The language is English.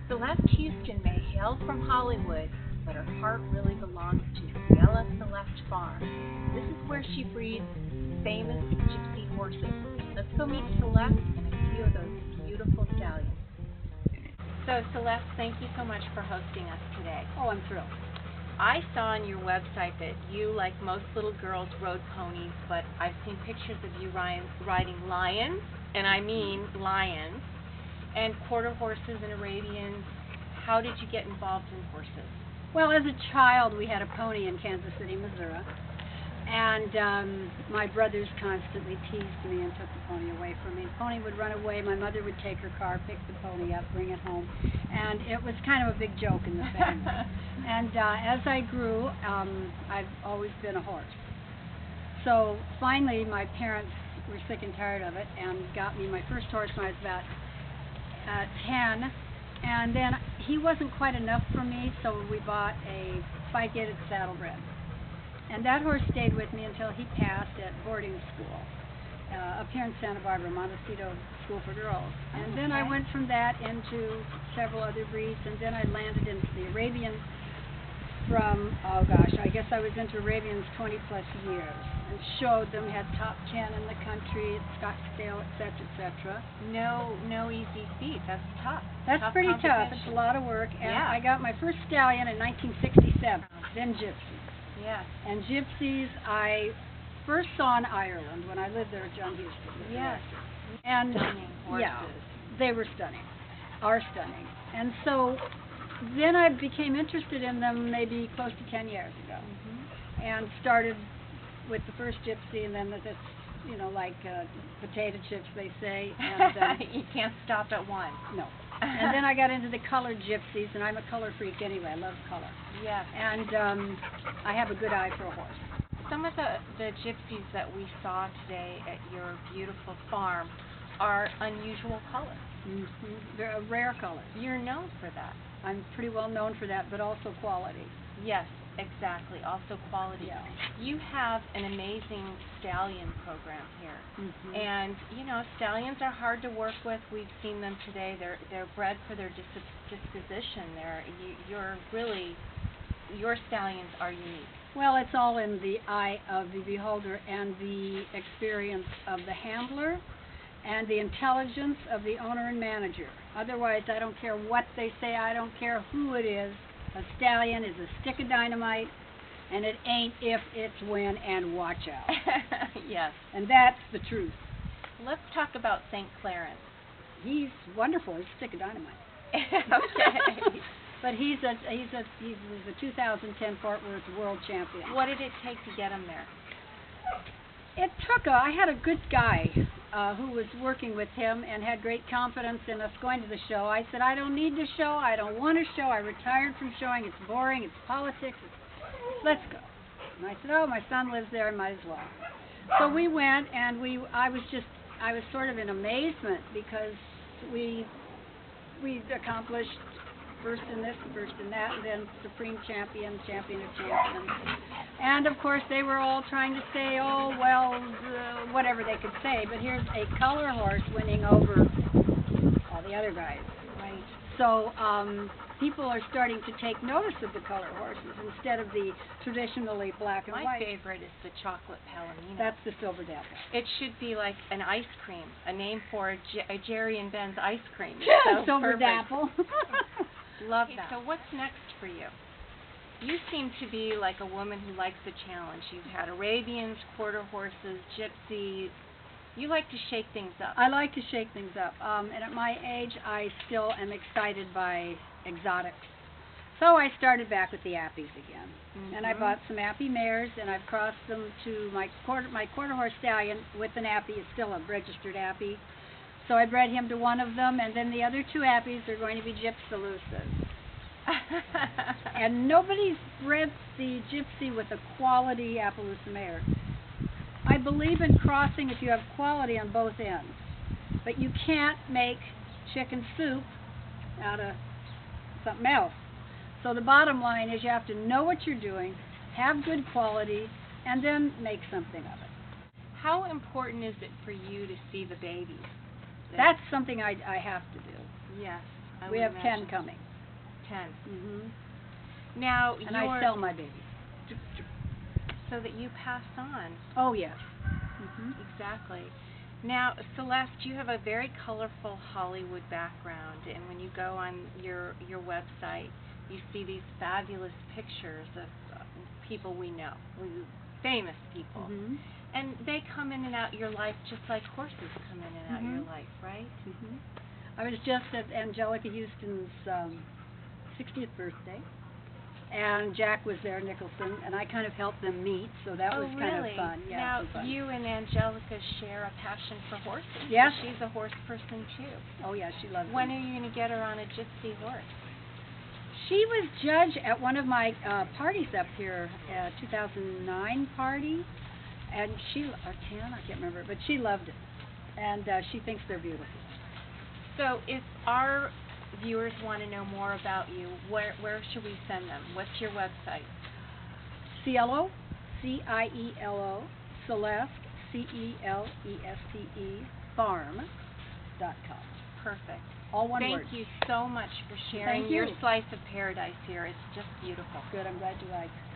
Celeste Huston may hail from Hollywood, but her heart really belongs to Celeste Farm. This is where she breeds famous Gypsy horses. Let's go meet Celeste and a few of those beautiful stallions. So Celeste, thank you so much for hosting us today. Oh, I'm thrilled. I saw on your website that you, like most little girls, rode ponies, but I've seen pictures of you riding lions, and I mean lions, and quarter horses and Arabians. How did you get involved in horses? Well, as a child, we had a pony in Kansas City, Missouri, and my brothers constantly teased me and took the pony away from me. The pony would run away. My mother would take her car, pick the pony up, bring it home, and it was kind of a big joke in the family. And as I grew, I've always been a horse. So finally, my parents were sick and tired of it and got me my first horse when I was about 10, and then he wasn't quite enough for me, so we bought a 5-gated saddlebred. And that horse stayed with me until he passed at boarding school up here in Santa Barbara, Montecito School for Girls. And then I went from that into several other breeds, and then I landed into the Arabian from, oh gosh, I guess I was into Arabians 20 plus years, and showed them, had top 10 in the country at Scottsdale, etc., etc. No easy feat. That's tough. That's tough pretty tough. It's a lot of work. And yeah. I got my first stallion in 1967, then Gypsy. Yes. And Gypsies I first saw in Ireland when I lived there with John Houston. Yes. And stunning horses. Yeah, they were stunning, are stunning. And so then I became interested in them maybe close to 10 years ago, and started with the first Gypsy, and then it's, you know, like potato chips, they say. And you can't stop at one. No. And then I got into the colored Gypsies, and I'm a color freak anyway. I love color. Yes. And I have a good eye for a horse. Some of the Gypsies that we saw today at your beautiful farm are unusual colors. They're a rare color. You're known for that. I'm pretty well known for that, but also quality. Yes, exactly. Also quality. Yeah. You have an amazing stallion program here. And, you know, stallions are hard to work with. We've seen them today. They're bred for their disposition. Your stallions are unique. Well, it's all in the eye of the beholder and the experience of the handler and the intelligence of the owner and manager. Otherwise, I don't care what they say. I don't care who it is. A stallion is a stick of dynamite, and it ain't if, it's when, and watch out. Yes. And that's the truth. Let's talk about St. Clarins. He's wonderful. He's a stick of dynamite. Okay. But he's a 2010 Fort Worth world champion. What did it take to get him there? I had a good guy who was working with him and had great confidence in us going to the show. I said, I don't need to show. I don't want to show. I retired from showing. It's boring. It's politics. Let's go. And I said, oh, my son lives there. I might as well. So we went, and I was sort of in amazement because we accomplished first in this, first in that, and then supreme champion, champion of champions. And of course they were all trying to say, oh, well, whatever they could say, but here's a color horse winning over all the other guys. Right. So people are starting to take notice of the color horses instead of the traditionally black and white. My favorite is the chocolate Palamino. That's the silver Dapple. It should be like an ice cream, a name for a Jerry and Ben's ice cream. So silver perfect. Dapple. Love that. So what's next for you? You seem to be like a woman who likes a challenge. You've had Arabians, quarter horses, Gypsies. You like to shake things up. I like to shake things up. And at my age, I still am excited by exotics. So I started back with the Appies again. And I bought some Appy mares, and I've crossed them to my quarter horse stallion with an Appy. It's still a registered Appy. So I bred him to one of them, and then the other two Appies are going to be Gypsaluces. And nobody's bred the Gypsy with a quality Appaloosa mare. I believe in crossing if you have quality on both ends. But you can't make chicken soup out of something else. So the bottom line is you have to know what you're doing, have good quality, and then make something of it. How important is it for you to see the babies? That's something I have to do. Yes. We have 10 coming. 10. Mhm. Now, And I sell my babies. so that you pass on. Oh yes. Mhm. Exactly. Now, Celeste, you have a very colorful Hollywood background, and when you go on your website, you see these fabulous pictures of people we know, famous people. Mhm. And they come in and out your life just like horses come in and out your life, right? Mhm. I was just at Angelica Houston's 60th birthday, and Jack was there, Nicholson, and I kind of helped them meet, so that was kind of fun. Yeah, Now, it was fun. you and Angelica share a passion for horses. Yes. She's a horse person, too. Oh yeah, she loves When them. are you going to get her on a gypsy horse? She was judge at one of my parties up here, 2009 party, and or 10, I can't remember, but she loved it, and she thinks they're beautiful. So if our viewers want to know more about you, where should we send them? What's your website? Cielo, Cielo, Celeste, Celeste, farm.com. Perfect. All one word. Thank you so much for sharing Thank your you. slice of paradise here. It's just beautiful. Good, I'm glad you liked it.